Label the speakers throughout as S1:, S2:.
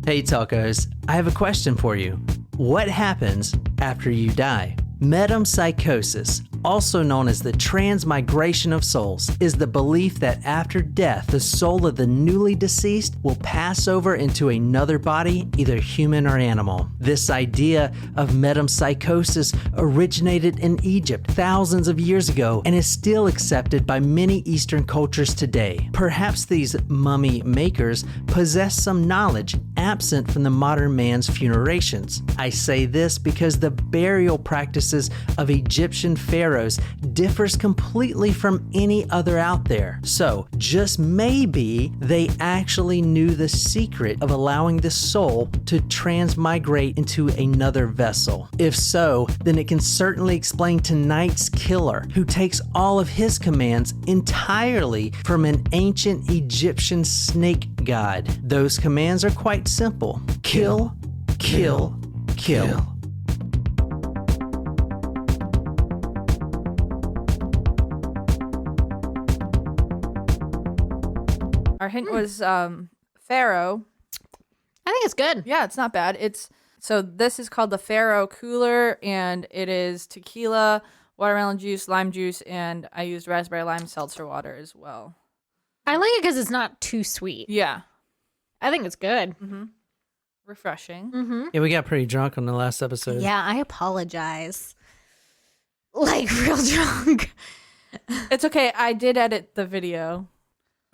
S1: Hey Talkos, I have a question for you. What happens after you die? Metempsychosis, also known as the transmigration of souls, is the belief that after death, the soul of the newly deceased will pass over into another body, either human or animal. This idea of metempsychosis originated in Egypt thousands of years ago and is still accepted by many Eastern cultures today. Perhaps these mummy makers possess some knowledge absent from the modern man's funerations. I say this because the burial practices of Egyptian pharaohs differs completely from any other out there. So, just maybe they actually knew the secret of allowing the soul to transmigrate into another vessel. If so, then it can certainly explain tonight's killer, who takes all of his commands entirely from an ancient Egyptian snake god. Those commands are quite simple. Kill, kill, kill.
S2: Our hint was Pharaoh.
S3: I think it's good.
S2: Yeah, it's not bad. So this is called the Pharaoh Cooler, and it is tequila, watermelon juice, lime juice, and I used raspberry lime seltzer water as well.
S3: I like it because it's not too sweet.
S2: Yeah.
S3: I think it's good.
S2: Mm-hmm. Refreshing.
S3: Mm-hmm.
S1: Yeah, we got pretty drunk on the last episode.
S3: Yeah, I apologize. Like, real drunk.
S2: It's okay. I did edit the video.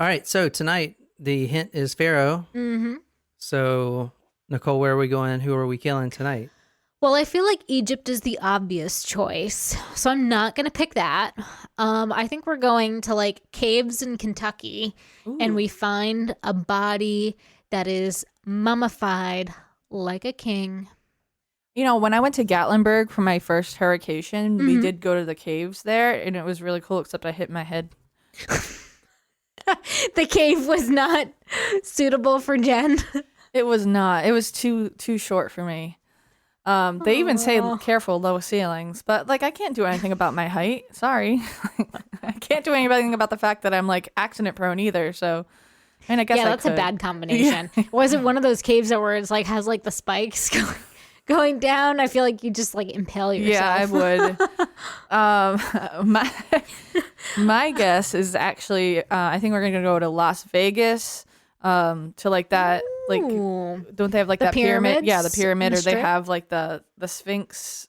S1: All right, so tonight the hint is Pharaoh.
S3: Mm-hmm.
S1: So, Nicole, where are we going? Who are we killing tonight?
S3: Well, I feel like Egypt is the obvious choice, so I'm not going to pick that. I think we're going to, like, caves in Kentucky, and we find a body that is mummified like a king.
S2: You know, when I went to Gatlinburg for my first hurricane, we did go to the caves there, and it was really cool, except I hit my head.
S3: The cave was not suitable for Jen.
S2: It was not. It was too short for me. They even say careful, low ceilings, but like I can't do anything about my height. Sorry. I can't do anything about the fact that I'm like accident prone either. So, I mean, I guess
S3: that's a bad combination. Yeah. Was it one of those caves that where it's like has like the spikes going down? I feel like you just like impale yourself.
S2: Yeah, I would. My guess is actually I think we're gonna go to Las Vegas. To like that, like don't they have like
S3: the
S2: that pyramid?
S3: pyramids
S2: Yeah, the pyramid, or they
S3: Strip?
S2: have like the Sphinx.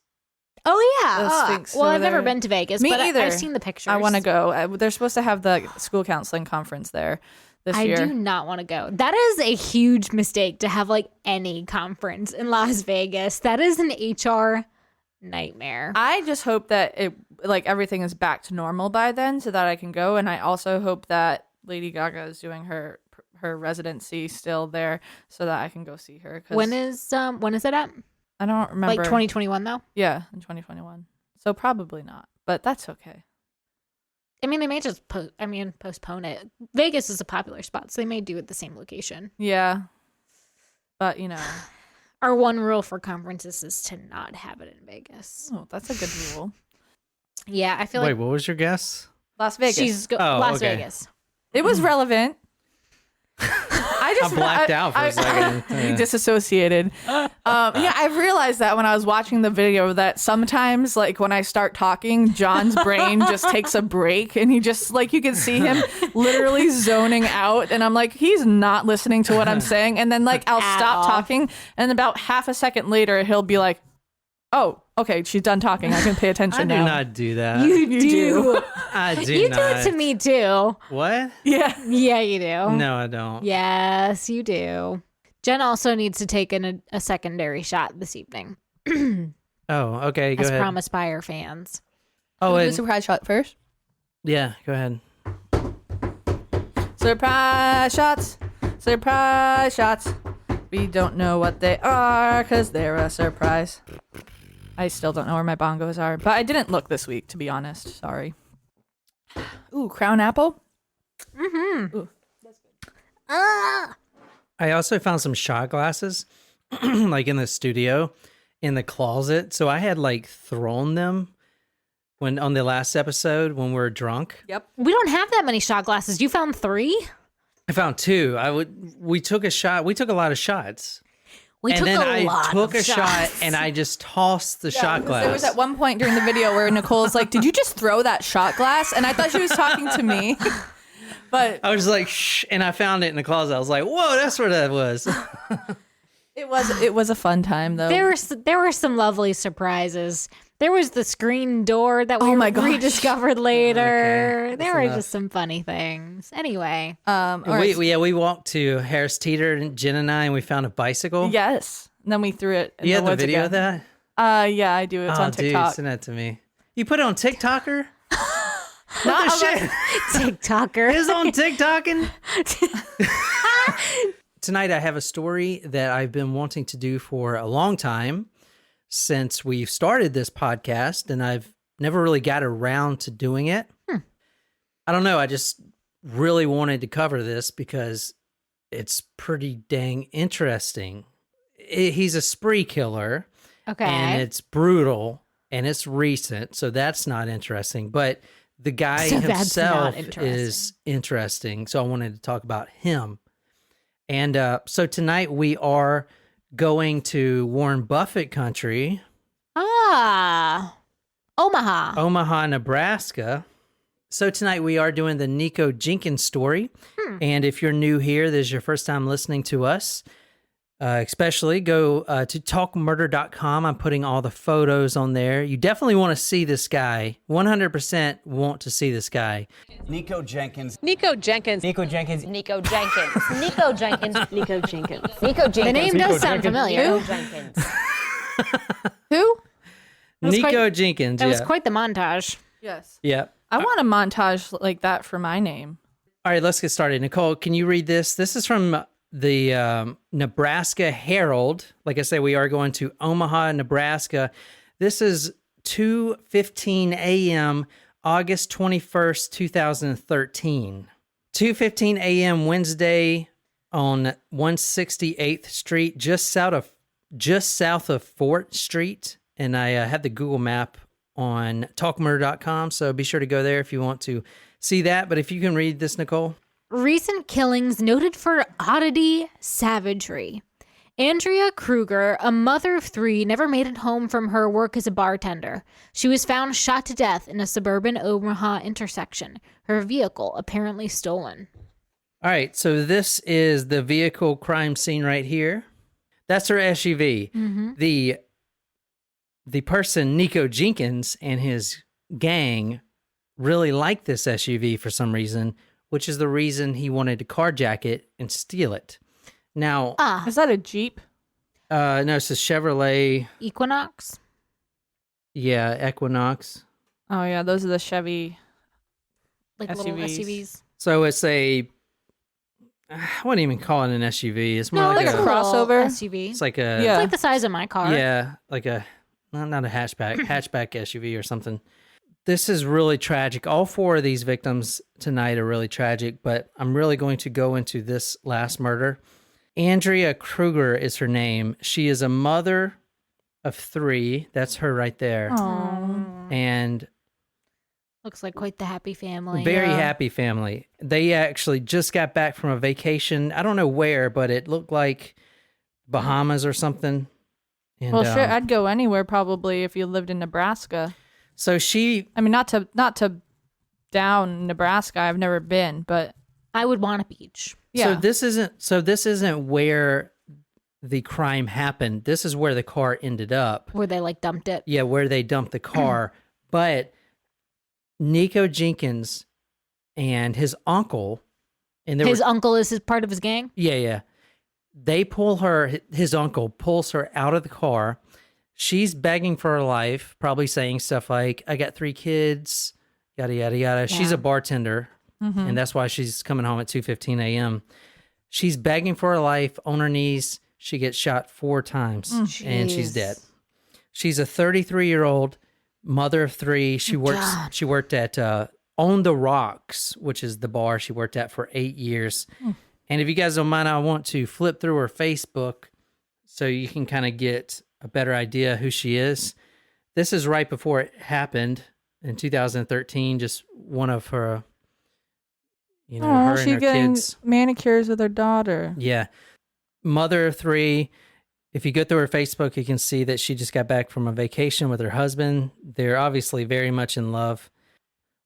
S3: Oh yeah.
S2: The Sphinx
S3: well,
S2: over
S3: I've never
S2: there.
S3: been to Vegas,
S2: Me
S3: but
S2: either.
S3: I've seen the pictures.
S2: I want to go. They're supposed to have the school counseling conference there this year.
S3: I do not want to go. That is a huge mistake to have like any conference in Las Vegas. That is an HR nightmare.
S2: I just hope that it like everything is back to normal by then, so that I can go. And I also hope that Lady Gaga is doing her residency still there, so that I can go see her.
S3: When is it at?
S2: I don't remember.
S3: Like 2021 though?
S2: Yeah, in 2021. So probably not, but that's okay.
S3: I mean, they may just postpone it. Vegas is a popular spot, so they may do it the same location.
S2: Yeah, but you know,
S3: our one rule for conferences is to not have it in Vegas.
S2: Oh, that's a good rule.
S3: Yeah, I feel
S1: Wait,
S3: like
S1: what was your guess?
S2: Las Vegas.
S3: Las
S1: okay.
S3: Vegas.
S2: It was relevant. I
S1: blacked out for a second. Yeah.
S2: Disassociated. Yeah, I've realized that when I was watching the video that sometimes, like, when I start talking, John's brain just takes a break and he just, like, you can see him literally zoning out. And I'm like, he's not listening to what I'm saying. And then, like, I'll stop talking. And about half a second later, he'll be like, oh, okay, she's done talking. I can pay attention now.
S1: I do not do that.
S3: You do.
S1: I do
S3: You
S1: not.
S3: do it to me too.
S1: What?
S2: Yeah.
S3: Yeah, you do.
S1: No, I don't.
S3: Yes, you do. Jen also needs to take a secondary shot this evening.
S1: Oh, okay, go
S3: as
S1: ahead.
S3: promised by our fans.
S1: Oh,
S2: Do a surprise shot first.
S1: yeah, go ahead.
S2: Surprise shots. Surprise shots. We don't know what they are because they're a surprise. I still don't know where my bongos are, but I didn't look this week, to be honest. Sorry. Ooh, crown apple.
S3: Mm-hmm.
S2: Ooh.
S1: I also found some shot glasses, like in the studio, in the closet. So I had like thrown them when on the last episode when we were drunk.
S2: Yep.
S3: We don't have that many shot glasses. You found 3?
S1: I found 2. We took a shot. We took a lot of shots.
S3: We
S1: and
S3: took
S1: then
S3: a lot
S1: I took
S3: of
S1: a shot
S3: shots.
S1: and I just tossed the shot glass.
S2: There was at one point during the video where Nicole's like, "Did you just throw that shot glass?" And I thought she was talking to me. But
S1: I was like, shh, and I found it in the closet. I was like, whoa, that's where that was.
S2: it was a fun time though.
S3: There were some lovely surprises. There was the screen door that we rediscovered later.
S1: Okay,
S3: there were
S1: enough.
S3: just some funny things. Anyway,
S1: We walked to Harris Teeter and Jen and I, and we found a bicycle.
S2: Yes. And then we threw it in
S1: You
S2: the
S1: have the
S2: woods
S1: video
S2: again.
S1: of that?
S2: Yeah, I do. It's on TikTok.
S1: Dude, send that to me. You put it on TikToker?
S2: Not
S1: What the shit?
S3: TikToker.
S1: It's on TikToking? Tonight I have a story that I've been wanting to do for a long time since we've started this podcast, and I've never really got around to doing it. I don't know. I just really wanted to cover this because it's pretty dang interesting. He's a spree killer.
S3: Okay.
S1: And it's brutal and it's recent, so that's not interesting. But the guy
S3: So that's
S1: himself
S3: not interesting.
S1: is interesting, so I wanted to talk about him. And so tonight we are going to Warren Buffett country, Omaha, Nebraska. So tonight we are doing the Nikko Jenkins story. And if you're new here, this is your first time listening to us, especially go to talkmurder.com. I'm putting all the photos on there. You definitely want to see this guy. 100% want to see this guy.
S4: Nikko Jenkins.
S5: Nikko Jenkins.
S4: Nikko Jenkins.
S5: Nikko Jenkins. Nikko Jenkins. Nikko Jenkins.
S3: Nikko Jenkins. The name does sound familiar.
S5: Nikko Jenkins.
S2: Who?
S1: Nikko Jenkins.
S3: That was quite the montage.
S2: Yes.
S1: Yep.
S2: I want a montage like that for my name.
S1: All right, let's get started. Nicole, can you read this? This is from the Nebraska Herald. Like I say, we are going to Omaha, Nebraska. This is 2:15 a.m., August 21st, 2013. 2:15 a.m. Wednesday on 168th Street, just south of 4th Street. And I had the Google map on talkmurder.com, so be sure to go there if you want to see that. But if you can read this, Nicole.
S3: Recent killings noted for oddity, savagery. Andrea Kruger, a mother of 3, never made it home from her work as a bartender. She was found shot to death in a suburban Omaha intersection. Her vehicle apparently stolen.
S1: All right, so this is the vehicle crime scene right here. That's her SUV.
S3: Mm-hmm.
S1: The person, Nikko Jenkins, and his gang really liked this SUV for some reason, which is the reason he wanted to carjack it and steal it. Now,
S2: Is that a Jeep?
S1: no, it's a Chevrolet.
S3: Equinox?
S1: Yeah, Equinox.
S2: Oh yeah, those are the Chevy.
S3: Like little
S2: SUVs.
S3: SUVs.
S1: So it's I wouldn't even call it an SUV. It's more
S3: No,
S1: like
S3: it's
S2: a
S3: a
S2: crossover.
S3: SUV.
S1: It's like a
S2: Yeah.
S3: It's like the size of my car.
S1: Yeah, like a not a hatchback SUV or something. This is really tragic. All 4 of these victims tonight are really tragic, but I'm really going to go into this last murder. Andrea Kruger is her name. She is a mother of 3. That's her right there. And
S3: Looks like quite the happy family.
S1: very happy family. They actually just got back from a vacation. I don't know where, but it looked like Bahamas or something. And,
S2: Well, sure, I'd go anywhere probably if you lived in Nebraska.
S1: so she,
S2: I mean, not to down Nebraska. I've never been, but
S3: I would want a beach.
S2: yeah.
S1: so this isn't where the crime happened. This is where the car ended up.
S3: Where they like dumped it.
S1: Yeah, where they dumped the car. But Nikko Jenkins and his uncle, and there
S3: His uncle is part of his gang?
S1: yeah. They pull her, his uncle pulls her out of the car. She's begging for her life, probably saying stuff like, I got 3 kids, yada, yada, yada. She's
S3: Yeah.
S1: a bartender, and that's why she's coming home at 2:15 a.m. She's begging for her life on her knees. She gets shot 4 times, and she's
S3: Jeez.
S1: dead. She's a 33-year-old mother of 3. She worked at On the Rocks, which is the bar she worked at for 8 years. And if you guys don't mind, I want to flip through her Facebook so you can kind of get a better idea who she is. This is right before it happened in 2013. Just one of her, her and
S2: she
S1: her
S2: getting
S1: kids.
S2: manicures with her daughter.
S1: Yeah. Mother of 3. If you go through her Facebook, you can see that she just got back from a vacation with her husband. They're obviously very much in love.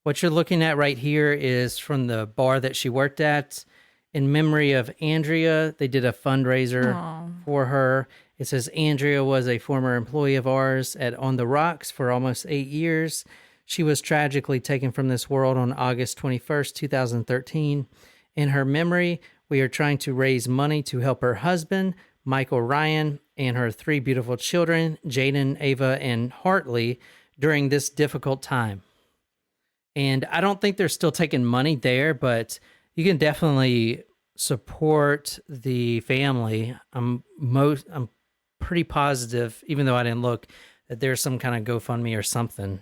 S1: What you're looking at right here is from the bar that she worked at in memory of Andrea. They did a fundraiser for her. It says Andrea was a former employee of ours at On the Rocks for almost 8 years. She was tragically taken from this world on August 21st, 2013. In her memory, we are trying to raise money to help her husband, Michael Ryan, and her 3 beautiful children, Jaden, Ava, and Hartley, during this difficult time. And I don't think they're still taking money there, but you can definitely support the family. I'm pretty positive, even though I didn't look, that there's some kind of GoFundMe or something.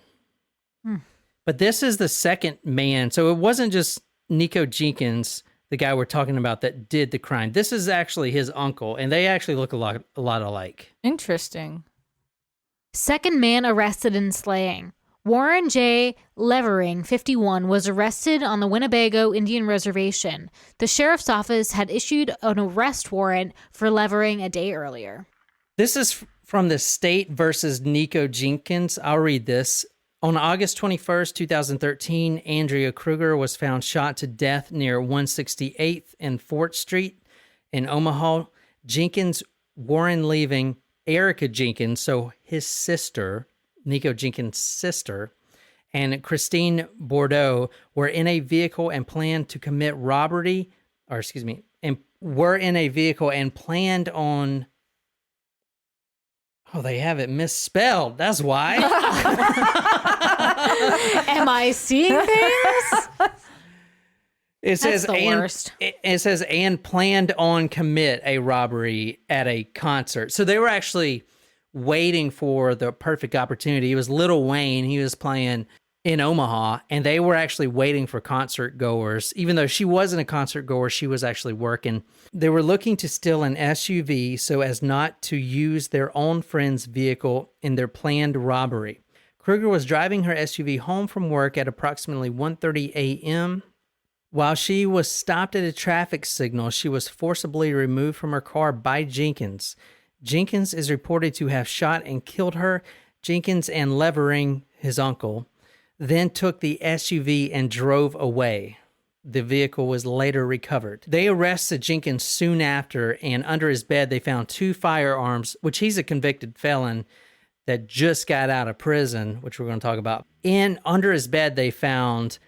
S1: But this is the second man. So it wasn't just Nikko Jenkins, the guy we're talking about, that did the crime. This is actually his uncle, and they actually look a lot alike.
S2: Interesting.
S3: Second man arrested in slaying. Warren J. Levering, 51, was arrested on the Winnebago Indian Reservation. The sheriff's office had issued an arrest warrant for Levering a day earlier.
S1: This is from the State versus Nikko Jenkins. I'll read this. On August 21st, 2013, Andrea Kruger was found shot to death near 168th and 4th Street in Omaha. Jenkins, Warren Levering, Erica Jenkins, so his sister, Nikko Jenkins' sister, and Christine Bordeaux were in a vehicle and planned to commit robbery, and were in a vehicle and planned on... Oh, they have it misspelled. That's why.
S3: Am I seeing things?
S1: It says,
S3: the worst.
S1: It says, and planned on commit a robbery at a concert. So they were actually waiting for the perfect opportunity. It was Lil Wayne. He was playing in Omaha, and they were actually waiting for concert goers. Even though she wasn't a concert goer, she was actually working. They were looking to steal an SUV so as not to use their own friend's vehicle in their planned robbery. Kruger was driving her SUV home from work at approximately 1:30 a.m. While she was stopped at a traffic signal, she was forcibly removed from her car by Jenkins. Jenkins is reported to have shot and killed her. Jenkins and Levering, his uncle, then took the SUV and drove away. The vehicle was later recovered. They arrested Jenkins soon after, and under his bed they found 2 firearms, which he's a convicted felon that just got out of prison, which we're going to talk about. Under his bed they found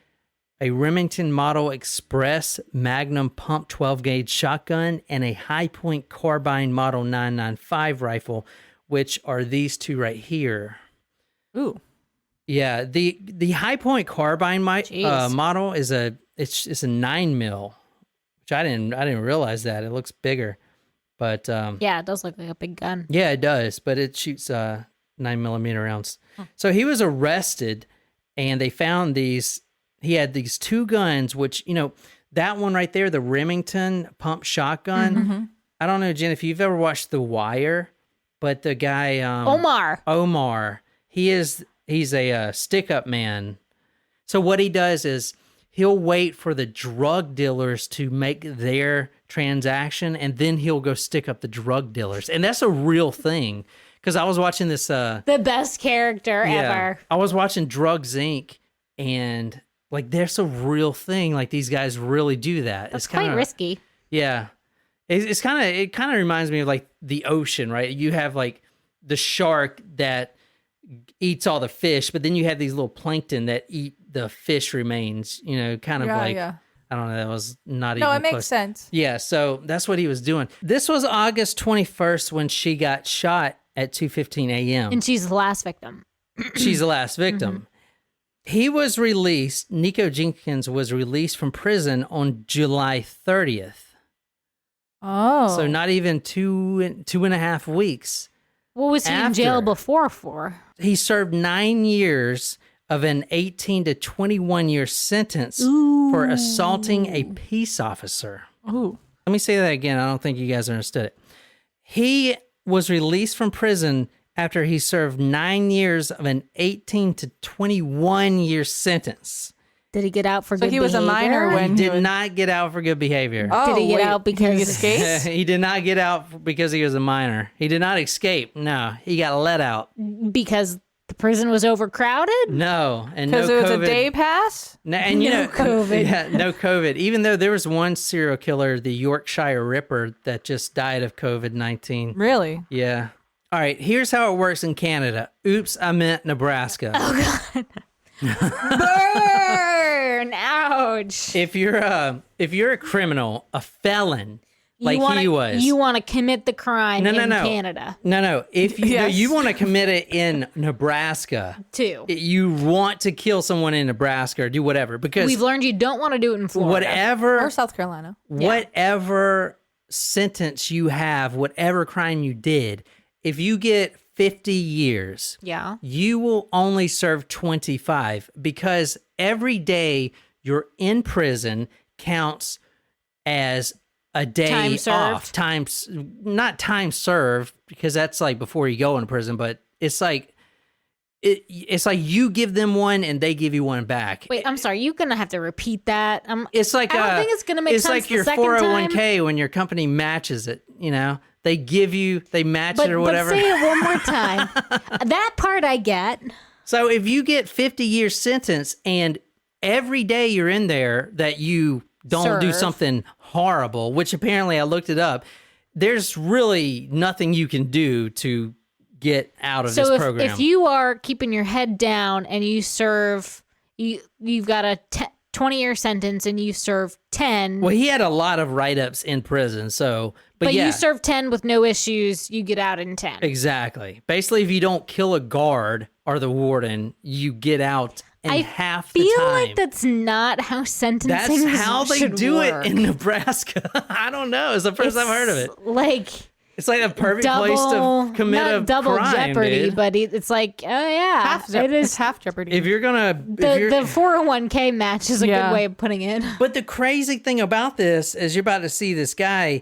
S1: a Remington Model Express Magnum Pump 12-gauge shotgun and a High Point Carbine Model 995 rifle, which are these 2 right here.
S2: Ooh.
S1: Yeah, the High Point Carbine model is it's a 9mm, which I didn't realize that. It looks bigger, but
S3: Yeah, it does look like a big gun.
S1: yeah, it does, but it shoots 9mm rounds. So he was arrested, and they found these. He had these 2 guns, which, that one right there, the Remington pump shotgun.
S2: Mm-hmm.
S1: I don't know, Jen, if you've ever watched The Wire, but the guy Omar, he's a stick-up man. So what he does is he'll wait for the drug dealers to make their transaction, and then he'll go stick up the drug dealers. And that's a real thing, because I was watching this...
S3: the best character ever.
S1: I was watching Drugs, Inc., and... there's a real thing. These guys really do that.
S3: That's
S1: it's kinda,
S3: quite risky.
S1: Yeah. It kind of reminds me of the ocean, right? You have the shark that eats all the fish, but then you have these little plankton that eat the fish remains, I don't know. That was not even
S2: No, it makes
S1: close.
S2: sense.
S1: Yeah. So that's what he was doing. This was August 21st when she got shot at 2:15 a.m.
S3: And she's the last victim.
S1: She's the last victim. Mm-hmm. He was released, Nikko Jenkins was released from prison on July 30th.
S2: Oh.
S1: So not even two and a half weeks.
S3: What was he in jail before for?
S1: He served 9 years of an 18 to 21 year sentence for assaulting a peace officer.
S2: Ooh.
S1: Let me say that again. I don't think you guys understood it. He was released from prison after he served 9 years of an 18 to 21 year sentence.
S3: Did he get out for
S2: So
S3: good
S2: he was
S3: behavior?
S2: a minor
S1: He
S2: when
S1: did not get out for good behavior.
S2: Oh,
S3: Did he get
S2: wait,
S3: out
S2: did he
S3: because-
S2: escape?
S1: He did not get out because he was a minor. He did not escape. No, he got let out.
S3: Because the prison was overcrowded?
S1: No, and no
S2: Because it was
S1: COVID.
S2: a day pass?
S1: No, and you
S3: No
S1: know,
S3: COVID.
S1: Yeah, no COVID. Even though there was one serial killer, the Yorkshire Ripper, that just died of COVID-19.
S2: Really?
S1: Yeah. All right. Here's how it works in Canada. Oops, I meant Nebraska.
S3: Oh, Burn! Ouch.
S1: If you're a criminal, a felon, like he was.
S3: You want to commit the crime in
S1: No.
S3: Canada,
S1: No. If you,
S2: Yes.
S1: you want to commit it in Nebraska,
S3: too.
S1: you want to kill someone in Nebraska or do whatever, because
S3: We've learned you don't want to do it in Florida.
S1: whatever
S2: Or South Carolina.
S1: whatever sentence you have, whatever crime you did, if you get 50 years,
S3: Yeah.
S1: you will only serve 25, because every day you're in prison counts as a day
S3: Time served.
S1: off. Not time served, because that's like before you go into prison, but it's like it's like you give them one and they give you one back.
S3: Wait, I'm sorry. You're gonna have to repeat that.
S1: It's like
S3: I don't think it's gonna make
S1: it's
S3: sense
S1: like
S3: the
S1: your
S3: second
S1: 401k when your company matches it. You know, they match it or whatever.
S3: But say it one more time. That part I get.
S1: So if you get 50-year sentence and every day you're in there that you don't do
S3: Serve.
S1: something horrible, which apparently I looked it up, there's really nothing you can do to get out of this
S3: So
S1: program.
S3: if you are keeping your head down and you serve, you've got a 20-year sentence and you serve 10.
S1: Well, he had a lot of write-ups in prison, so but yeah,
S3: you serve 10 with no issues, you get out in 10.
S1: exactly. Basically, if you don't kill a guard or the warden, you get out in
S3: I
S1: half the
S3: feel
S1: time.
S3: like that's not how sentencing
S1: That's how they
S3: should
S1: do
S3: work.
S1: it in Nebraska. I don't know. It's the first I've heard of it.
S3: Like
S1: It's like a perfect place to commit
S3: not
S1: a
S3: double
S1: crime,
S3: jeopardy,
S1: dude.
S3: but it's like, oh yeah, it
S2: It's
S3: is.
S2: half Jeopardy.
S1: If you're gonna,
S3: The 401k match is a
S2: Yeah.
S3: good way of putting it.
S1: but the crazy thing about this is you're about to see this guy.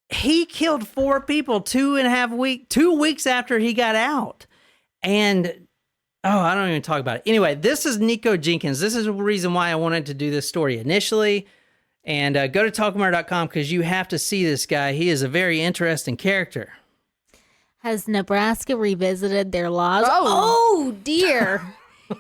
S1: He killed 4 people 2 weeks after he got out, and I don't even talk about it. Anyway, this is Nikko Jenkins. This is the reason why I wanted to do this story initially. And go to talkmurder.com because you have to see this guy. He is a very interesting character.
S3: Has Nebraska revisited their laws?
S2: Oh.
S3: Oh dear.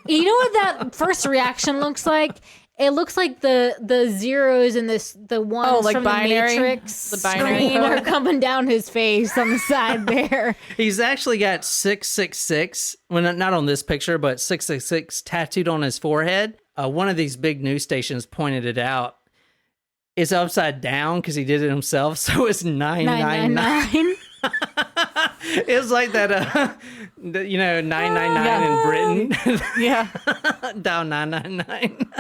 S3: You know what that first reaction looks like? It looks like the zeros and the ones
S2: like
S3: from
S2: binary?
S3: the Matrix
S2: The binary
S3: screen are
S2: code?
S3: coming down his face on the side there.
S1: He's actually got 666, well, not on this picture, but 666 tattooed on his forehead. One of these big news stations pointed it out. It's upside down because he did it himself, so it's 999.
S3: 999.
S1: It's like that, 999 in Britain.
S2: yeah.
S1: Down 999.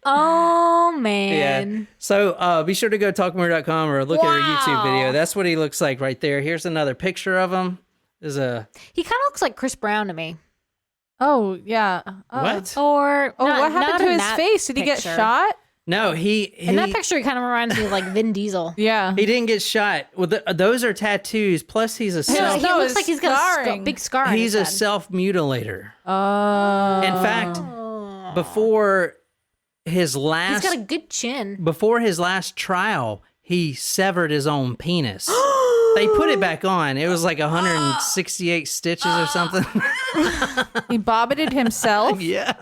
S3: Oh
S1: Yeah.
S3: man.
S1: So be sure to go to talkmurder.com or look at our YouTube video. That's what he looks like right there. Here's another picture of him. There's a
S3: He kind of looks like Chris Brown to me.
S2: Oh, yeah.
S1: what?
S3: Or
S2: Oh,
S3: not-
S2: what happened
S3: not
S2: to
S3: in
S2: his
S3: that
S2: face? Did he get
S3: picture.
S2: shot?
S1: No, he
S3: In that picture, he kind of reminds me of like Vin Diesel.
S2: Yeah.
S1: he didn't get shot. Well, those are tattoos. Plus, he's a
S3: No,
S1: self.
S3: he
S2: No,
S3: looks
S2: it's
S3: like he's got a
S2: scarring.
S3: big scar. on
S1: He's
S3: his
S1: a
S3: head.
S1: self-mutilator.
S2: Oh.
S1: In fact, before his
S3: He's
S1: last
S3: got a good chin.
S1: trial, he severed his own penis. They put it back on. It was like 168 stitches or something.
S2: He bobbited himself?
S1: Yeah.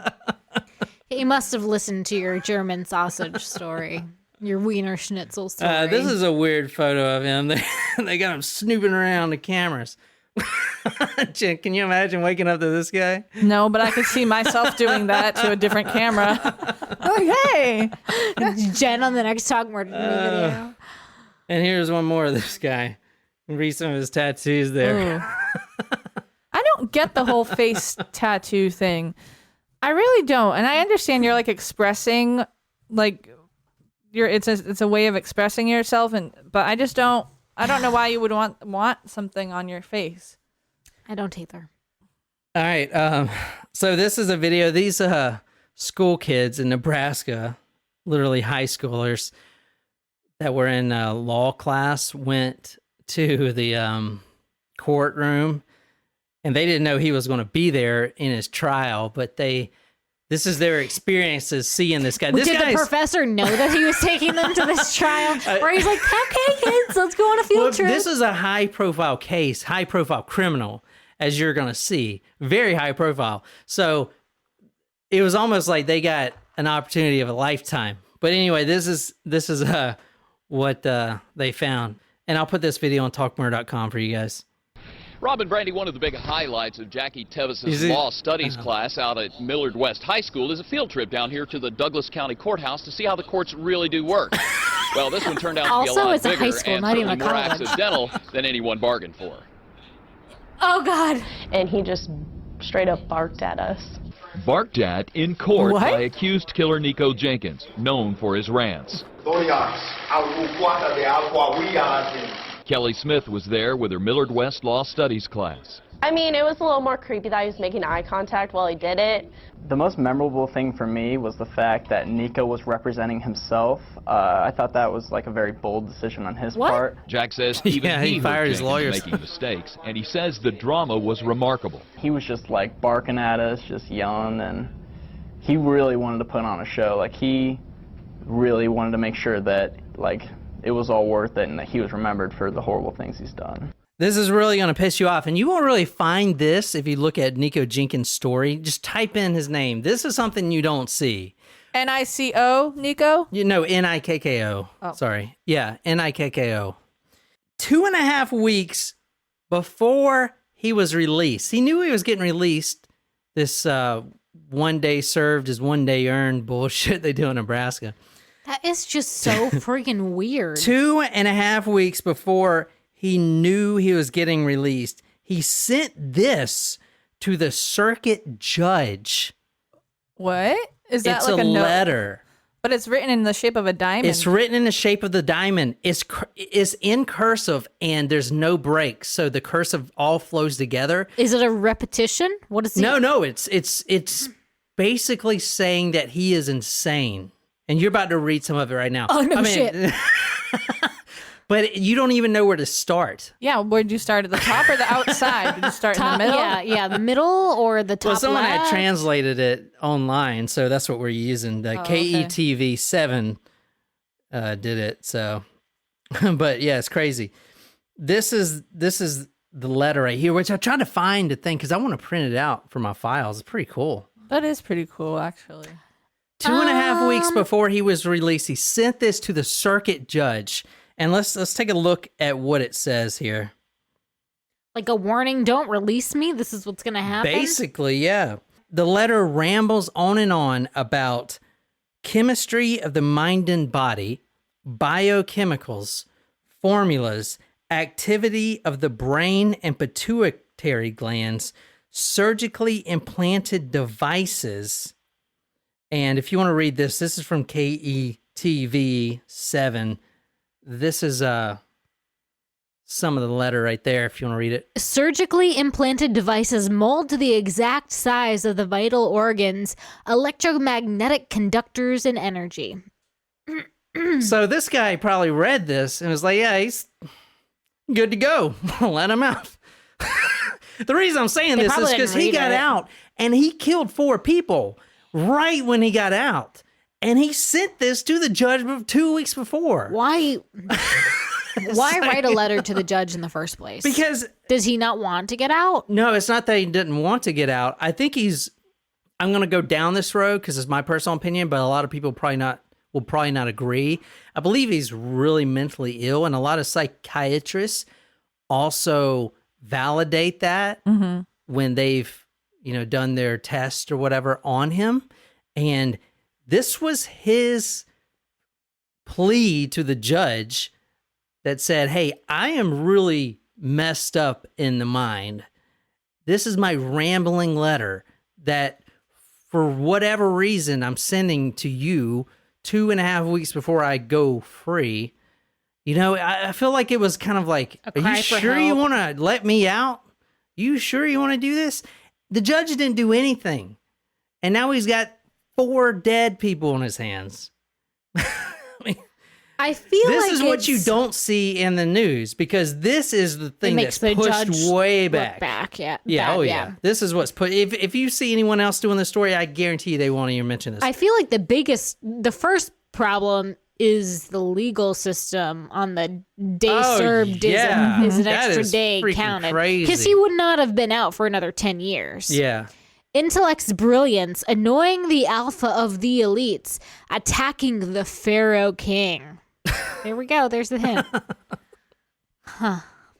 S3: He must have listened to your German sausage story, your Wiener Schnitzel story.
S1: This is a weird photo of him. They got him snooping around the cameras. Jen, can you imagine waking up to this guy?
S2: No, but I could see myself doing that to a different camera. Like, hey.
S3: Jen on the next Talk Murder video.
S1: And here's one more of this guy. Read some of his tattoos there.
S2: Ooh. I don't get the whole face tattoo thing. I really don't. And I understand you're like expressing like it's a way of expressing yourself but I just don't know why you would want something on your face.
S3: I don't either.
S1: All right. So this is a video. These school kids in Nebraska, literally high schoolers that were in law class, went to the courtroom, and they didn't know he was going to be there in his trial, but they This is their experiences seeing this guy.
S3: Did
S1: This
S3: the
S1: guy's
S3: professor know that he was taking them to this trial? Where he's like, okay, kids, let's go on a field trip.
S1: This is a high-profile case, high-profile criminal, as you're going to see. Very high profile. So it was almost like they got an opportunity of a lifetime. But anyway, this is what they found. And I'll put this video on talkmurder.com for you guys.
S4: Rob and Brandy, one of the big highlights of Jackie Tevis's law studies class out at Millard West High School is a field trip down here to the Douglas County Courthouse to see how the courts really do work. Well, this one turned out to be a
S3: Also,
S4: lot
S3: it's a
S4: bigger
S3: high school,
S4: and
S3: not even
S4: certainly
S3: a
S4: more
S3: college.
S4: accidental than anyone bargained for.
S3: Oh, God.
S6: And he just straight up barked at us.
S7: Barked at in court
S2: What?
S7: by accused killer Nikko Jenkins, known for his rants. Kelly Smith was there with her Millard West Law Studies class.
S6: I mean, it was a little more creepy that he was making eye contact while he did it.
S8: The most memorable thing for me was the fact that Nikko was representing himself. I thought that was like a very bold decision on his part.
S7: Jack says even
S1: Yeah, he
S7: he
S1: fired
S7: heard
S1: his
S7: Jenkins
S1: lawyers.
S7: making mistakes, and he says the drama was remarkable.
S8: He was just like barking at us, just yelling, and he really wanted to put on a show. Like he really wanted to make sure that like it was all worth it and that he was remembered for the horrible things he's done.
S1: This is really going to piss you off. And you won't really find this if you look at Nikko Jenkins' story. Just type in his name. This is something you don't see.
S2: Nico, Nico?
S1: You know, Nikko.
S2: Oh.
S1: Sorry. Yeah, Nikko. 2.5 weeks before he was released. He knew he was getting released. This 1 day served is 1 day earned bullshit they do in Nebraska.
S3: That is just so freaking weird.
S1: 2.5 weeks before he knew he was getting released, he sent this to the circuit judge.
S2: What? Is that
S1: It's
S2: like
S1: a
S2: a note?
S1: letter.
S2: But it's written in the shape of a diamond.
S1: It's written in the shape of the diamond. It's in cursive, and there's no breaks, so the cursive all flows together.
S3: Is it a repetition? What is it?
S1: No, it's basically saying that he is insane. And you're about to read some of it right now.
S3: Oh, no shit.
S1: But you don't even know where to start.
S2: Yeah, where'd you start, at the top or the outside? Did you start in the middle?
S3: Yeah, the middle or the top
S1: Well, someone
S3: left?
S1: had translated it online, so that's what we're using. The
S2: okay.
S1: KETV7 did it. So, but yeah, it's crazy. This is the letter right here, which I tried to find the thing because I want to print it out for my files. It's pretty cool.
S2: That is pretty cool, actually.
S1: 2.5 weeks before he was released, he sent this to the circuit judge. And let's take a look at what it says here.
S3: Like a warning, don't release me. This is what's going to happen.
S1: Basically, yeah. The letter rambles on and on about chemistry of the mind and body, biochemicals, formulas, activity of the brain and pituitary glands, surgically implanted devices. And if you want to read this is from KETV 7. This is some of the letter right there, if you want to read it.
S3: Surgically implanted devices mold to the exact size of the vital organs, electromagnetic conductors, and energy.
S1: So this guy probably read this and was like, yeah, he's good to go. Let him out. The reason I'm saying
S3: They
S1: this is
S3: probably
S1: because
S3: didn't
S1: he
S3: read
S1: got
S3: it.
S1: out and he killed 4 people right when he got out. And he sent this to the judge 2 weeks before.
S3: Why write a letter to the judge in the first place?
S1: Because
S3: does he not want to get out?
S1: no, it's not that he didn't want to get out. I think I'm going to go down this road because it's my personal opinion, but a lot of people will probably not agree. I believe he's really mentally ill, and a lot of psychiatrists also validate that when they've, done their test or whatever on him. And this was his plea to the judge that said, hey, I am really messed up in the mind. This is my rambling letter that for whatever reason I'm sending to you 2.5 weeks before I go free. I feel like it was kind of like,
S3: A
S1: are
S3: cry
S1: you
S3: for
S1: sure you
S3: help.
S1: want to let me out? You sure you want to do this? The judge didn't do anything. And now he's got 4 dead people on his hands.
S3: I feel
S1: this
S3: like
S1: is what you don't see in the news, because this is the thing that's pushed way back.
S3: Yeah.
S1: Yeah. This is what's put. If you see anyone else doing the story, I guarantee you they won't even mention this.
S3: I feel like the first problem is the legal system on the day served is an extra day counted. Because he would not have been out for another 10 years.
S1: Yeah.
S3: Intellect's brilliance, annoying the alpha of the elites, attacking the Pharaoh king. There we go. There's the hint.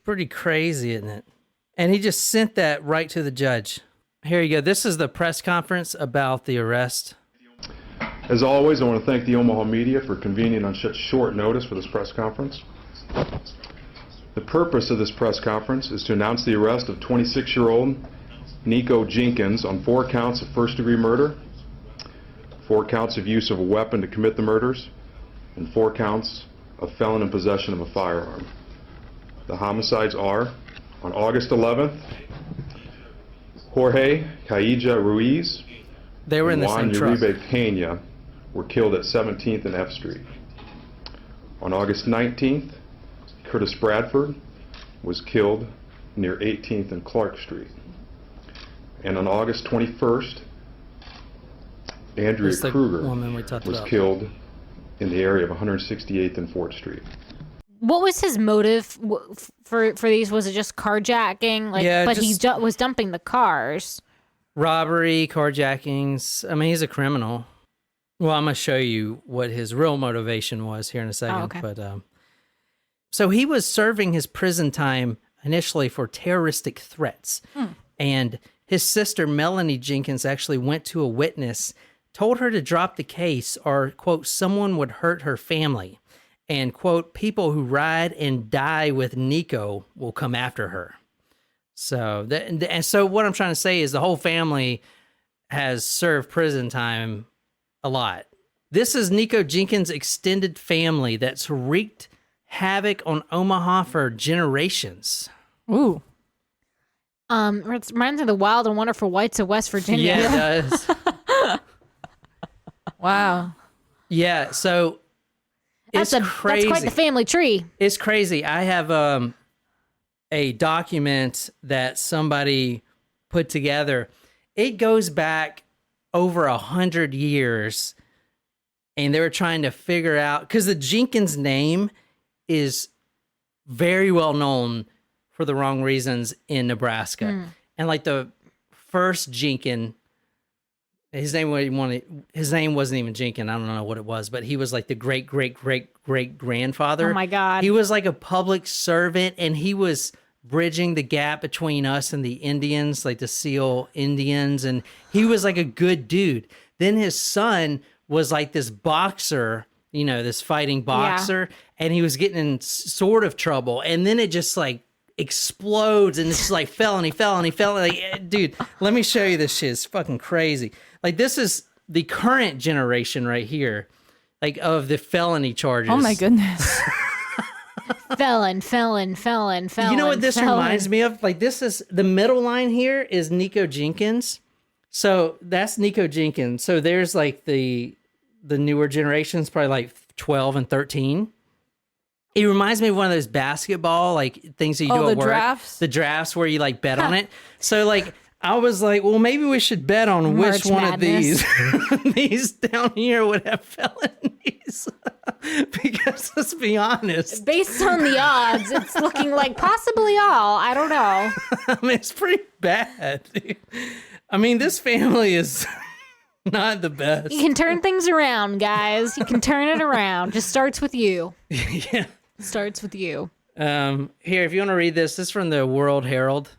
S1: Pretty crazy, isn't it? And he just sent that right to the judge. Here you go. This is the press conference about the arrest.
S9: As always, I want to thank the Omaha media for convening on such short notice for this press conference. The purpose of this press conference is to announce the arrest of 26-year-old Nikko Jenkins on 4 counts of first-degree murder, 4 counts of use of a weapon to commit the murders, and 4 counts of felon in possession of a firearm. The homicides are, on August 11th, Jorge Cailla Ruiz
S1: they were in
S9: and
S1: the
S9: Juan
S1: same truck.
S9: Uribe Pena were killed at 17th and F Street. On August 19th, Curtis Bradford was killed near 18th and Clark Street. And on August 21st, Andrea Kruger was killed in the area of 168th and 4th Street.
S3: What was his motive for these? Was it just carjacking? But he was dumping the cars.
S1: Robbery, carjackings. I mean, he's a criminal. Well, I'm going to show you what his real motivation was here in a second.
S3: Oh, okay.
S1: But so he was serving his prison time initially for terroristic threats. And his sister, Melanie Jenkins, actually went to a witness, told her to drop the case or, quote, someone would hurt her family. And, quote, people who ride and die with Nikko will come after her. So, and so what I'm trying to say is the whole family has served prison time a lot. This is Nikko Jenkins' extended family that's wreaked havoc on Omaha for generations.
S2: Ooh.
S3: It reminds me of the Wild and Wonderful Whites of West Virginia.
S1: Yeah, it does.
S2: Wow.
S1: Yeah, so it's crazy.
S3: That's quite the family tree.
S1: It's crazy. I have a document that somebody put together. It goes back over 100 years, and they were trying to figure out, because the Jenkins name is very well known for the wrong reasons in Nebraska. And like the first Jenkins, his name wasn't even Jenkins. I don't know what it was, but he was like the great-great-great-great-grandfather.
S3: Oh my God.
S1: He was like a public servant, and he was bridging the gap between us and the Indians, like the Seal Indians, and he was like a good dude. Then his son was like this boxer, this fighting boxer, and he was getting in sort of trouble, and then it just like explodes, and it's just like felony. Like, dude, let me show you this shit. It's fucking crazy. Like, this is the current generation right here, like, of the felony charges.
S2: Oh my goodness.
S3: Felon.
S1: You know what this reminds me of? Like, this is the middle line here is Nikko Jenkins. So that's Nikko Jenkins. So there's like the newer generations, probably like 12 and 13. It reminds me of one of those basketball like things that you do at work.
S2: Drafts?
S1: The drafts where you like bet on it. So like I was like, well, maybe we should bet on which one of these these down here would have felonies. Because let's be honest,
S3: based on the odds, it's looking like possibly all. I don't know.
S1: I mean, it's pretty bad, dude. I mean, this family is not the best.
S3: You can turn things around, guys. You can turn it around. Just starts with you.
S1: Yeah.
S3: Starts with you.
S1: Here, if you want to read this is from the World Herald.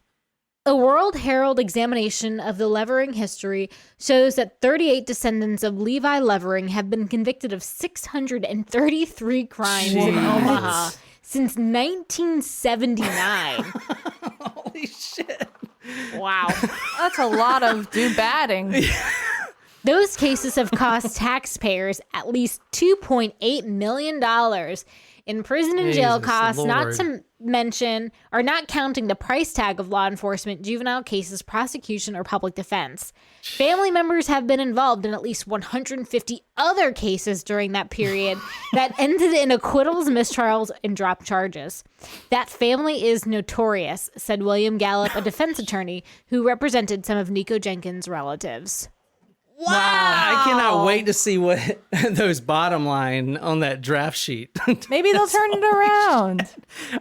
S3: A World Herald examination of the Levering history shows that 38 descendants of Levi Levering have been convicted of 633 crimes in Omaha since 1979.
S1: Holy shit.
S3: Wow.
S2: That's a lot of do-batting.
S3: Those cases have cost taxpayers at least $2.8 million in prison and jail costs, mention or not counting the price tag of law enforcement, juvenile cases, prosecution, or public defense. Family members have been involved in at least 150 other cases during that period that ended in acquittals, mistrials, and dropped charges. That family is notorious, said William Gallup, a defense attorney who represented some of Nikko Jenkins' relatives.
S1: Wow. I cannot wait to see what those bottom line on that draft sheet.
S2: Maybe they'll turn it around.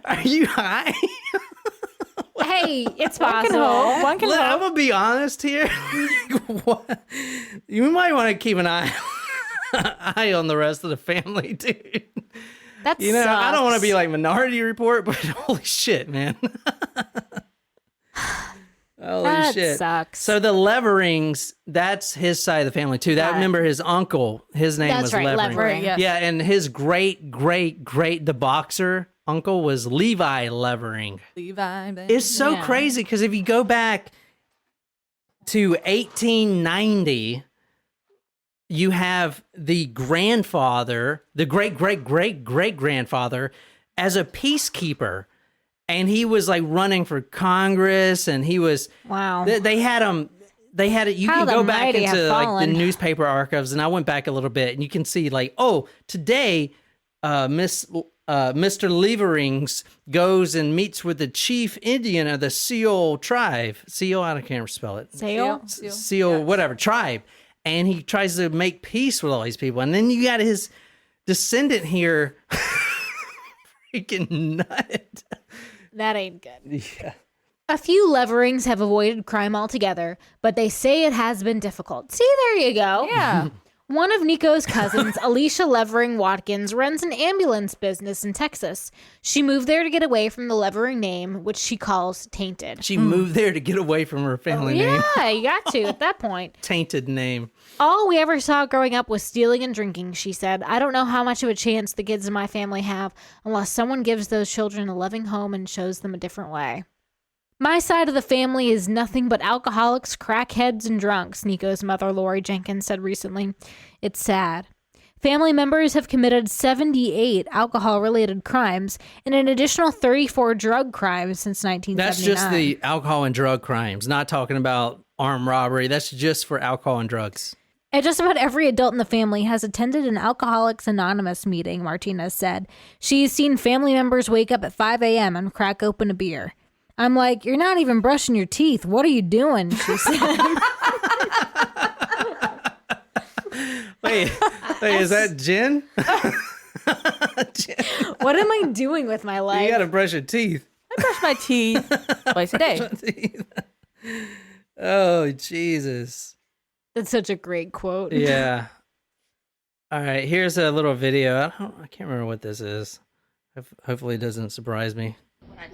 S1: Are you high?
S3: Hey, it's
S2: One can
S3: possible.
S2: hope. One can
S1: I'm
S2: hope.
S1: going to be honest here. What? You might want to keep an eye on the rest of the family, dude.
S3: That
S1: You know, I don't want to
S3: sucks.
S1: be like Minority Report, but holy shit, man. Holy
S3: That
S1: shit.
S3: sucks.
S1: So the Leverings, that's his side of the family too. That remember his uncle, his name
S3: That's
S1: was
S3: right,
S1: Levering.
S3: Levering.
S2: Yes.
S1: Yeah, and his great, the boxer uncle was Levi Levering.
S2: Levi.
S1: It's so
S3: Yeah.
S1: crazy because if you go back to 1890, you have the grandfather, the great-great-great-great-grandfather as a peacekeeper. And he was like running for Congress, and he was.
S3: Wow.
S1: They had him. They had it. You
S3: How
S1: can
S3: the
S1: go back
S3: mighty
S1: into
S3: have
S1: like the
S3: fallen.
S1: newspaper archives, and I went back a little bit, and you can see like, oh, today, Mr. Leverings goes and meets with the chief Indian of the Seal tribe. Seal, I can't spell it.
S3: Sale?
S1: Seal, whatever tribe, and he tries to make peace with all these people, and then you got his descendant here, freaking nut.
S3: That ain't good.
S1: Yeah.
S3: A few Leverings have avoided crime altogether, but they say it has been difficult. See, there you go.
S2: Yeah.
S3: One of Nico's cousins, Alicia Levering Watkins, runs an ambulance business in Texas. She moved there to get away from the Levering name, which she calls tainted.
S1: She moved there to get away from her family name.
S3: Yeah, you got to at that point.
S1: Tainted name.
S3: All we ever saw growing up was stealing and drinking, she said. I don't know how much of a chance the kids in my family have unless someone gives those children a loving home and shows them a different way. My side of the family is nothing but alcoholics, crackheads, and drunks, Nico's mother, Lori Jenkins, said recently. It's sad. Family members have committed 78 alcohol-related crimes and an additional 34 drug crimes since 1979.
S1: That's just the alcohol and drug crimes, not talking about armed robbery. That's just for alcohol and drugs.
S3: And just about every adult in the family has attended an Alcoholics Anonymous meeting, Martinez said. She's seen family members wake up at 5 a.m. and crack open a beer. I'm like, you're not even brushing your teeth. What are you doing? She said.
S1: Wait, is that gin?
S3: What am I doing with my life?
S1: You gotta brush your teeth.
S2: I brush my teeth twice a day.
S1: Oh, Jesus.
S3: That's such a great quote.
S1: Yeah. All right, here's a little video. I can't remember what this is. Hopefully it doesn't surprise me.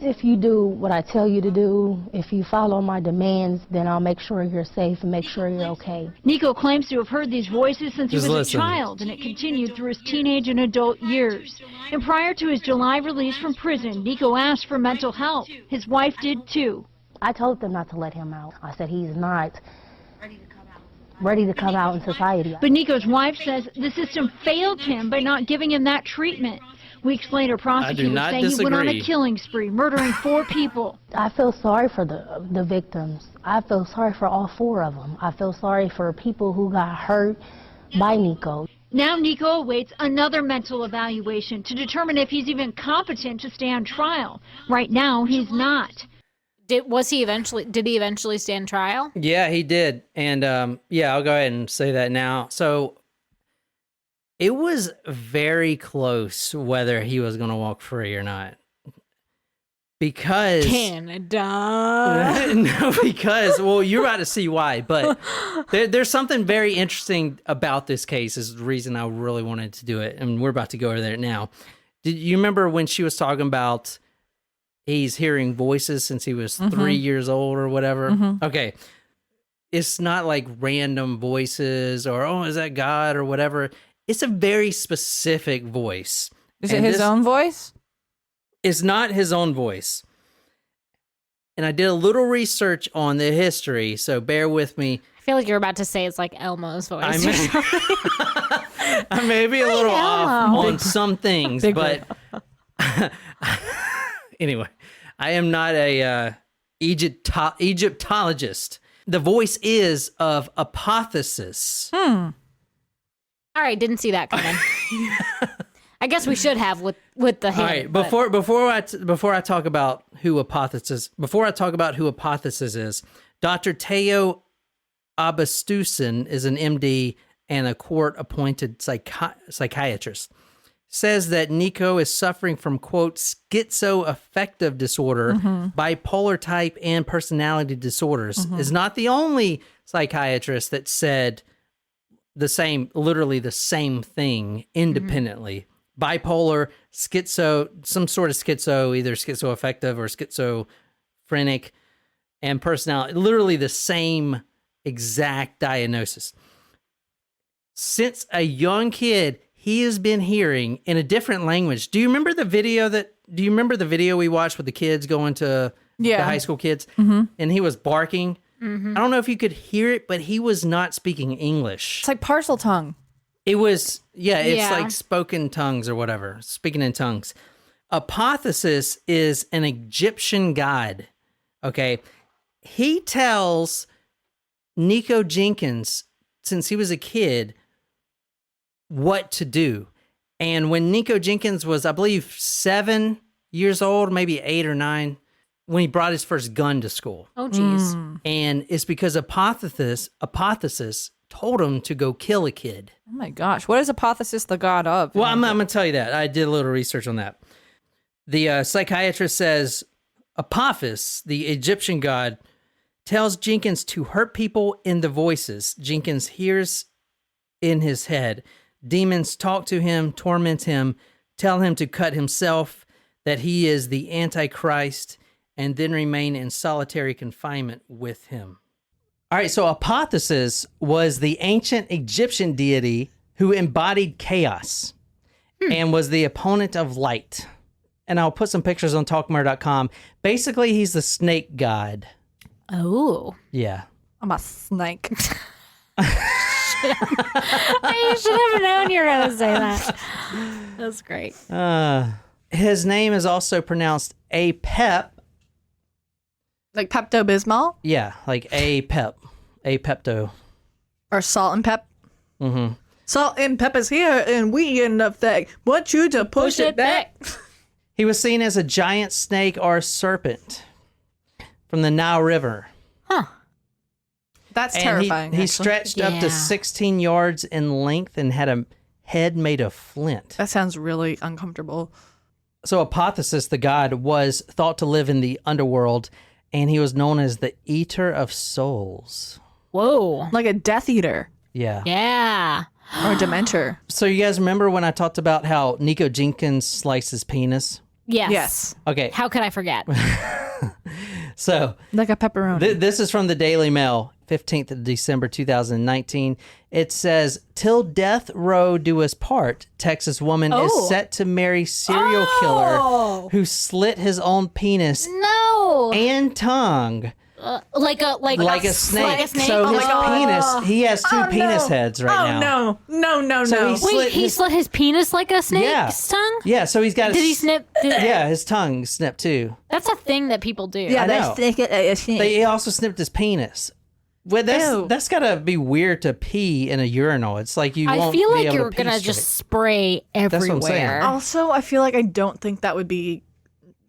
S10: If you do what I tell you to do, if you follow my demands, then I'll make sure you're safe and make sure you're okay.
S11: Nikko claims to have heard these voices since he
S1: Just
S11: was
S1: listen.
S11: a child, and it continued through his teenage and adult years. And prior to his July release from prison, Nikko asked for mental help. His wife did too.
S10: I told them not to let him out. I said he's not ready to come out in society.
S11: But Nikko's wife says the system failed him by not giving him that treatment. Weeks later, prosecutors
S1: not
S11: say he went on a
S1: disagree.
S11: killing spree, murdering 4 people.
S10: I feel sorry for the victims. I feel sorry for all 4 of them. I feel sorry for people who got hurt by Nikko.
S11: Now Nikko awaits another mental evaluation to determine if he's even competent to stand trial. Right now, he's not.
S3: Did he eventually stand trial?
S1: Yeah, he did. And yeah, I'll go ahead and say that now. So it was very close whether he was going to walk free or not. Because
S3: Canada.
S1: no, because well, you're about to see why. But there's something very interesting about this case. Is the reason I really wanted to do it, and we're about to go over there now. Did you remember when she was talking about he's hearing voices since he was 3 years old or whatever? Okay, it's not like random voices or oh, is that God or whatever. It's a very specific voice.
S2: Is it his own voice?
S1: It's not his own voice. And I did a little research on the history, so bear with me.
S3: I feel like you're about to say it's like Elmo's voice.
S1: I
S3: or
S1: may,
S3: something.
S1: I may be a little off
S3: Elmo.
S1: on some things, but Anyway, I am not a Egyptologist. The voice is of apotheosis.
S3: All right, didn't see that coming. I guess we should have with the hint.
S1: All right, before I talk about who apotheosis is, Dr. Teo Abastusin is an MD and a court-appointed psychiatrist. Says that Nikko is suffering from, quote, schizoaffective disorder, bipolar type, and personality disorders. Is not the only psychiatrist that said literally the same thing independently. Bipolar, schizo, some sort of schizo, either schizoaffective or schizophrenic, and personality, literally the same exact diagnosis. Since a young kid, he has been hearing in a different language. Do you remember the video we watched with the kids going to the high school kids? And he was barking. I don't know if you could hear it, but he was not speaking English.
S2: It's like parcel tongue.
S1: It was, it's like spoken tongues or whatever, speaking in tongues. Apotheosis is an Egyptian god, okay? He tells Nikko Jenkins, since he was a kid, what to do. And when Nikko Jenkins was, I believe, 7 years old, maybe 8 or 9, when he brought his first gun to school.
S3: Oh, geez.
S1: And it's because apotheosis told him to go kill a kid.
S2: Oh my gosh. What is Apotheosis the god of?
S1: Well, I'm going to tell you that. I did a little research on that. The psychiatrist says Apophis, the Egyptian god, tells Jenkins to hurt people in the voices Jenkins hears in his head. Demons talk to him, torment him, tell him to cut himself, that he is the Antichrist, and then remain in solitary confinement with him. All right, so Apotheosis was the ancient Egyptian deity who embodied chaos and was the opponent of light. And I'll put some pictures on talkmurder.com. Basically, he's the snake god.
S3: Oh.
S1: Yeah.
S2: I'm a snake.
S3: I should have known you were going to say that. That's great.
S1: His name is also pronounced Apep.
S2: Like Pepto-Bismol?
S1: Yeah, like Apepto.
S2: Or salt and pep? Salt and pep is here, and we in effect want you to push it back.
S1: He was seen as a giant snake or serpent from the Nile River.
S2: That's
S1: and
S2: terrifying.
S1: He stretched up to 16 yards in length and had a head made of flint.
S2: That sounds really uncomfortable.
S1: So Apotheosis, the god, was thought to live in the underworld, and he was known as the Eater of Souls.
S3: Whoa.
S2: Like a Death Eater.
S1: Yeah.
S3: Yeah.
S2: Or a Dementor.
S1: So you guys remember when I talked about how Nikko Jenkins sliced his penis?
S3: Yes.
S1: Okay.
S3: How could I forget?
S1: So
S2: like a pepperoni.
S1: This is from the Daily Mail, 15th of December, 2019. It says, "Till death row do us part, Texas woman is set to marry serial killer who slit his own penis and tongue."
S3: Like a
S1: snake.
S3: Like a snake?
S1: So his penis, he has two penis heads right now.
S2: No.
S1: So
S3: he slit his penis like a snake's tongue?
S1: Yeah, so he's got
S3: Did he snip?
S1: Yeah, his tongue snipped too.
S3: That's a thing that people do.
S2: Yeah,
S1: I know. He also snipped his penis. Well, that's gotta be weird to pee in a urinal. It's like you.
S3: I feel like
S1: you're
S3: gonna just spray everywhere.
S1: That's what I'm saying.
S2: Also, I feel like I don't think that would be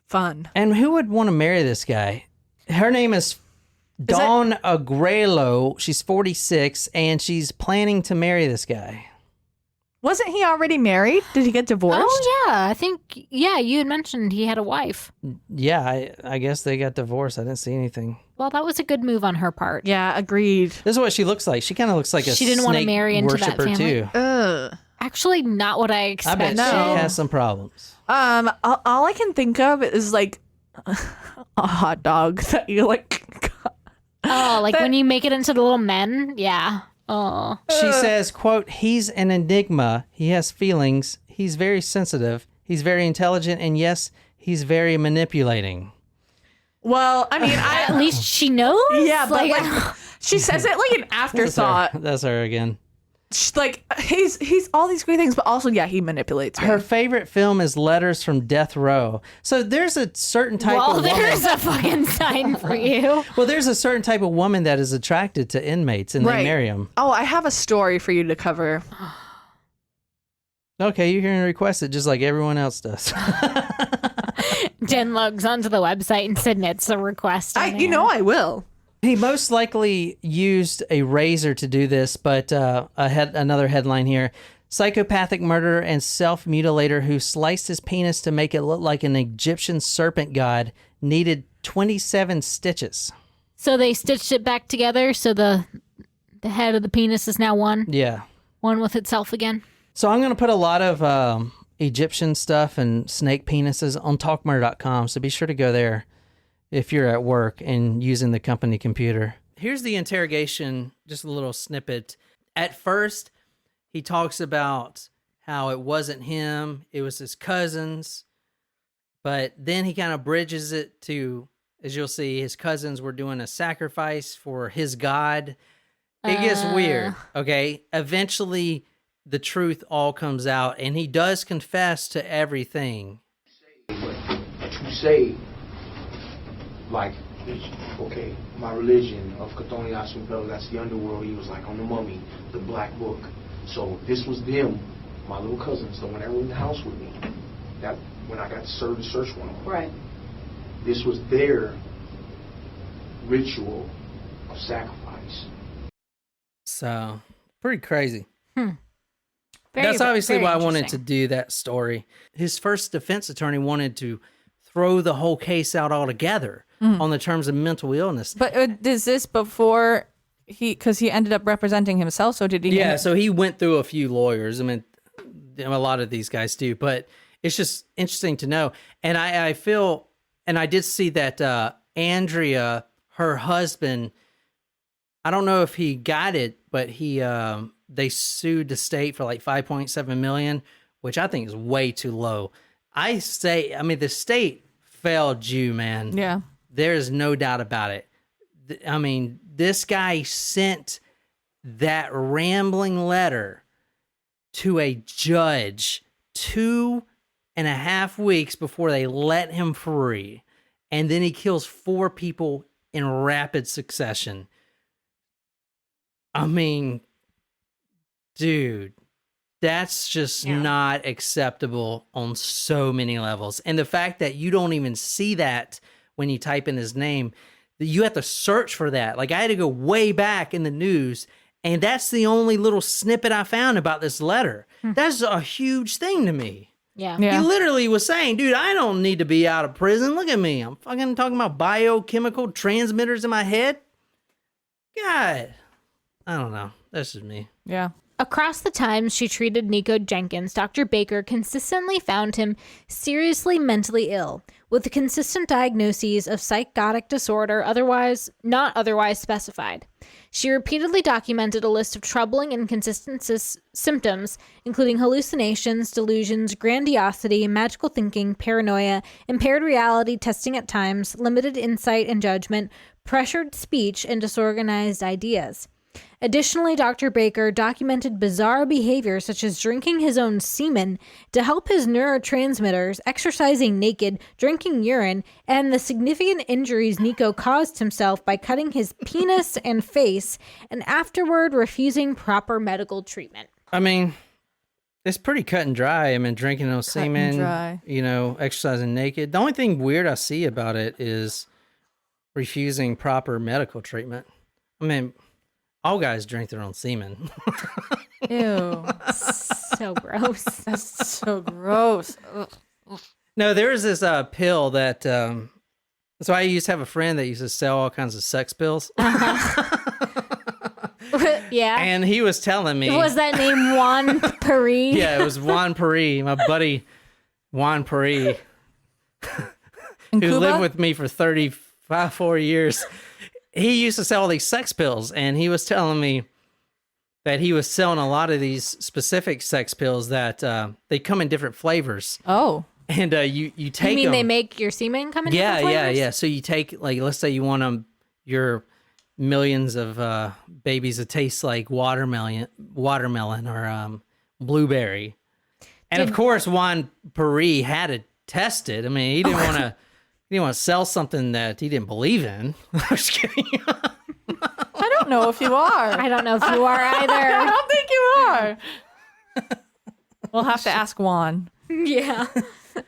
S2: fun.
S1: And who would want to marry this guy? Her name is Dawn Agrelo. She's 46, and she's planning to marry this guy.
S2: Wasn't he already married? Did he get divorced?
S3: Oh, yeah. I think, you had mentioned he had a wife.
S1: Yeah, I guess they got divorced. I didn't see anything.
S3: Well, that was a good move on her part.
S2: Yeah, agreed.
S1: This is what she looks like. She kind of looks like
S3: She didn't want to marry into that family.
S1: Too.
S3: Actually, not what I
S1: I
S3: expected.
S1: bet she has some problems.
S2: All I can think of is like a hot dog that you like.
S3: Oh, like when you make it into the little men? Yeah. Oh.
S1: She says, quote, "He's an enigma. He has feelings. He's very sensitive. He's very intelligent. And yes, he's very manipulating."
S2: Well, I mean,
S3: at least she knows?
S2: Yeah, but like she says it like an afterthought.
S1: That's her again.
S2: like he's all these great things, but also he manipulates me.
S1: Her favorite film is Letters from Death Row. So there's a certain type of woman.
S3: There's a fucking sign for you.
S1: Well, there's a certain type of woman that is attracted to inmates and they marry them.
S2: Oh, I have a story for you to cover.
S1: Okay, you can request it just like everyone else does.
S3: Jen logs onto the website and submits a request.
S2: I will.
S1: He most likely used a razor to do this, but another headline here. Psychopathic murderer and self-mutilator who sliced his penis to make it look like an Egyptian serpent god needed 27 stitches.
S3: So they stitched it back together so the head of the penis is now one?
S1: Yeah.
S3: One with itself again?
S1: So I'm going to put a lot of Egyptian stuff and snake penises on talkmurder.com, so be sure to go there if you're at work and using the company computer. Here's the interrogation, just a little snippet. At first, he talks about how it wasn't him, it was his cousins. But then he kind of bridges it to, as you'll see, his cousins were doing a sacrifice for his god. It gets weird, okay? Eventually, the truth all comes out, and he does confess to everything.
S12: To say, like, okay, my religion of Kathoni Asubel, that's the underworld. He was like on the Mummy, the Black Book. So this was them, my little cousins, the one that were in the house with me. That when I got to serve the search warrant.
S5: Right.
S12: This was their ritual of sacrifice.
S1: So, pretty crazy.
S3: Very,
S1: That's obviously
S3: very
S1: why I wanted to
S3: interesting.
S1: do that story. His first defense attorney wanted to throw the whole case out altogether on the terms of mental illness.
S2: But is this before because he ended up representing himself? So did he?
S1: Yeah, so he went through a few lawyers. I mean, a lot of these guys do, but it's just interesting to know. And I feel, and I did see that Andrea, her husband, I don't know if he got it, but they sued the state for like $5.7 million, which I think is way too low. The state failed you, man.
S2: Yeah.
S1: There's no doubt about it. I mean, this guy sent that rambling letter to a judge 2.5 weeks before they let him free. And then he kills 4 people in rapid succession. I mean, dude, that's just not acceptable on so many levels. And the fact that you don't even see that when you type in his name, you have to search for that. Like, I had to go way back in the news, and that's the only little snippet I found about this letter. That's a huge thing to me.
S3: Yeah.
S1: He literally was saying, dude, I don't need to be out of prison. Look at me. I'm fucking talking about biochemical transmitters in my head. God, I don't know. That's just me.
S2: Yeah.
S3: Across the times she treated Nikko Jenkins, Dr. Baker consistently found him seriously mentally ill, with consistent diagnoses of psychotic disorder not otherwise specified. She repeatedly documented a list of troubling and consistent symptoms, including hallucinations, delusions, grandiosity, magical thinking, paranoia, impaired reality testing at times, limited insight and judgment, pressured speech, and disorganized ideas. Additionally, Dr. Baker documented bizarre behavior such as drinking his own semen to help his neurotransmitters, exercising naked, drinking urine, and the significant injuries Nikko caused himself by cutting his penis and face, and afterward refusing proper medical treatment.
S1: I mean, it's pretty cut and dry. I mean, drinking no semen, exercising naked. The only thing weird I see about it is refusing proper medical treatment. I mean, all guys drink their own semen.
S2: Ew.
S3: So gross.
S2: That's so gross.
S1: No, there was this pill that, so I used to have a friend that used to sell all kinds of sex pills.
S3: Yeah.
S1: And he was telling me.
S3: Was that name Juan Paris?
S1: Yeah, it was Juan Paris, my buddy Juan Paris, who lived with me for 4 years. He used to sell all these sex pills, and he was telling me that he was selling a lot of these specific sex pills that they come in different flavors.
S2: Oh.
S1: And you take them.
S3: You mean they make your semen come in different flavors?
S1: Yeah. So you take, like, let's say you want your millions of babies that taste like watermelon or blueberry. And of course, Juan Paris had to test it. I mean, he didn't want to sell something that he didn't believe in. I'm just kidding.
S2: I don't know if you are.
S3: I don't know if you are either.
S2: I don't think you are. We'll have to ask Juan.
S3: Yeah.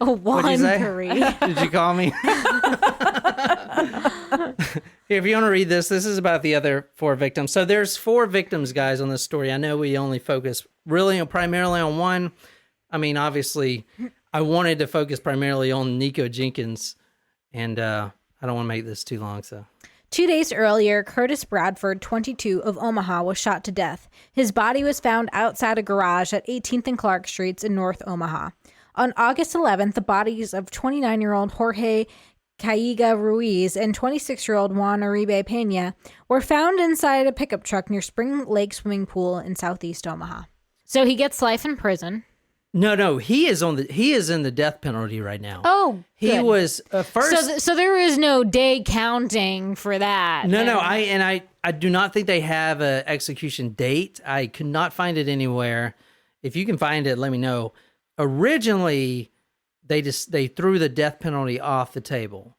S3: Oh, Juan Paris.
S1: Did you call me? If you want to read this is about the other 4 victims. So there's 4 victims, guys, on this story. I know we only focus primarily on one. I mean, obviously, I wanted to focus primarily on Nikko Jenkins, and I don't want to make this too long, so.
S3: 2 days earlier, Curtis Bradford, 22, of Omaha, was shot to death. His body was found outside a garage at 18th and Clark Streets in North Omaha. On August 11th, the bodies of 29-year-old Jorge Caiga Ruiz and 26-year-old Juan Uribe Pena were found inside a pickup truck near Spring Lake Swimming Pool in southeast Omaha. So he gets life in prison.
S1: No, he is in the death penalty right now.
S3: Oh, good.
S1: He was first.
S3: So there is no day counting for that.
S1: No. I do not think they have an execution date. I could not find it anywhere. If you can find it, let me know. Originally, they threw the death penalty off the table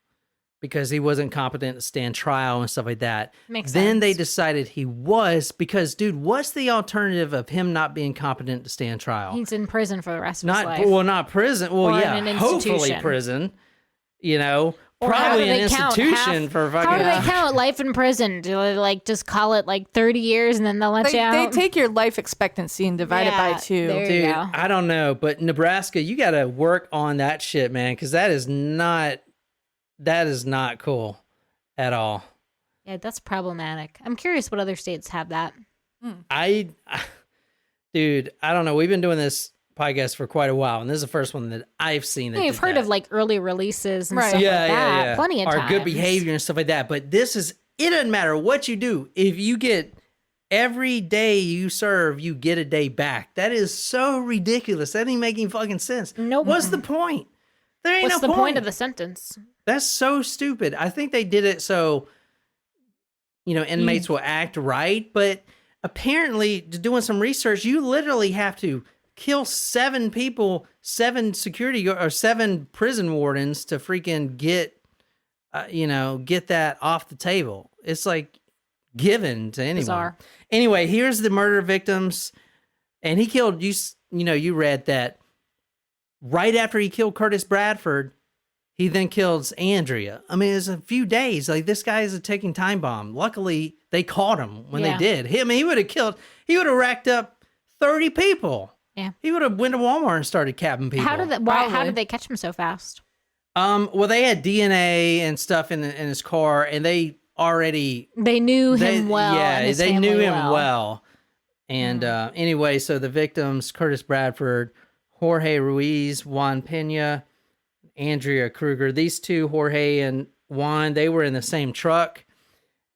S1: because he wasn't competent to stand trial and stuff like that.
S3: Makes
S1: then
S3: sense.
S1: they decided he was, because, dude, what's the alternative of him not being competent to stand trial?
S3: He's in prison for the rest of his life.
S1: Well, not prison. Well,
S3: Or
S1: yeah,
S3: in an
S1: hopefully
S3: institution.
S1: prison.
S3: Or
S1: Probably
S3: how do
S1: an
S3: they count?
S1: institution for fucking.
S3: How do they count life in prison? Do they just call it 30 years and then they'll let you out?
S2: They take your life expectancy and divide it by 2.
S3: There
S1: Dude,
S3: you go.
S1: I don't know, but Nebraska, you got to work on that shit, man, because that is not cool at all.
S3: Yeah, that's problematic. I'm curious what other states have that.
S1: Dude, I don't know. We've been doing this podcast for quite a while, and this is the first one that I've seen.
S3: You've heard of early releases and
S1: right.
S3: stuff
S1: Yeah,
S3: like that.
S1: yeah.
S3: Plenty of
S1: or
S3: times.
S1: good behavior and stuff like that. But it doesn't matter what you do. If you get every day you serve, you get a day back. That is so ridiculous. That ain't making fucking sense.
S3: Nope.
S1: What's the point? There ain't
S3: What's
S1: no
S3: the point of the sentence?
S1: That's so stupid. I think they did it so, inmates will act right. But apparently, doing some research, you literally have to kill 7 people, 7 security or 7 prison wardens to freaking get that off the table. It's given to anyone.
S3: Bizarre.
S1: Anyway, here's the murder victims, and he killed you read that right after he killed Curtis Bradford, he then kills Andrea. I mean, it's a few days. This guy is a ticking time bomb. Luckily, they caught him when they did. He would have racked up 30 people.
S3: Yeah.
S1: He would have went to Walmart and started capping people.
S3: How did they catch him so fast?
S1: Well, they had DNA and stuff in his car, and they
S3: knew him well.
S1: Yeah, they knew him well. And anyway, so the victims: Curtis Bradford, Jorge Ruiz, Juan Pena, Andrea Kruger. These 2, Jorge and Juan, they were in the same truck,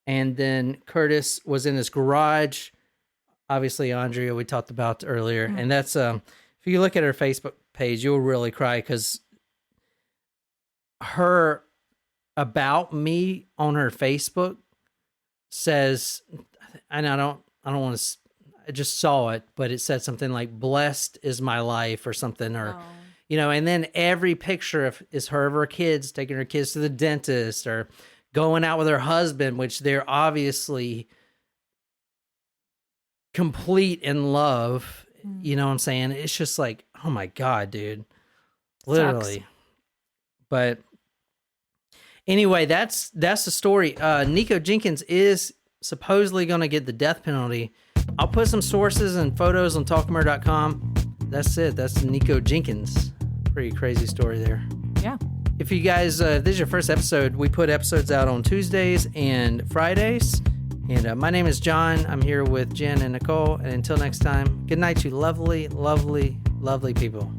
S1: and then Curtis was in his garage. Obviously, Andrea, we talked about earlier. And that's, if you look at her Facebook page, you'll really cry, because her about me on her Facebook says, and I don't want to, I just saw it, but it said something like "blessed is my life" or something, or, and then every picture is her of her kids, taking her kids to the dentist or going out with her husband, which they're obviously complete in love. You know what I'm saying? It's just oh my God, dude. Literally.
S3: Sucks.
S1: But anyway, that's the story. Nikko Jenkins is supposedly going to get the death penalty. I'll put some sources and photos on talkmurder.com. That's it. That's Nikko Jenkins. Pretty crazy story there.
S2: Yeah.
S1: If you guys, if this is your first episode, we put episodes out on Tuesdays and Fridays. And my name is John. I'm here with Jen and Nicole. And until next time, good night, you lovely, lovely, lovely people.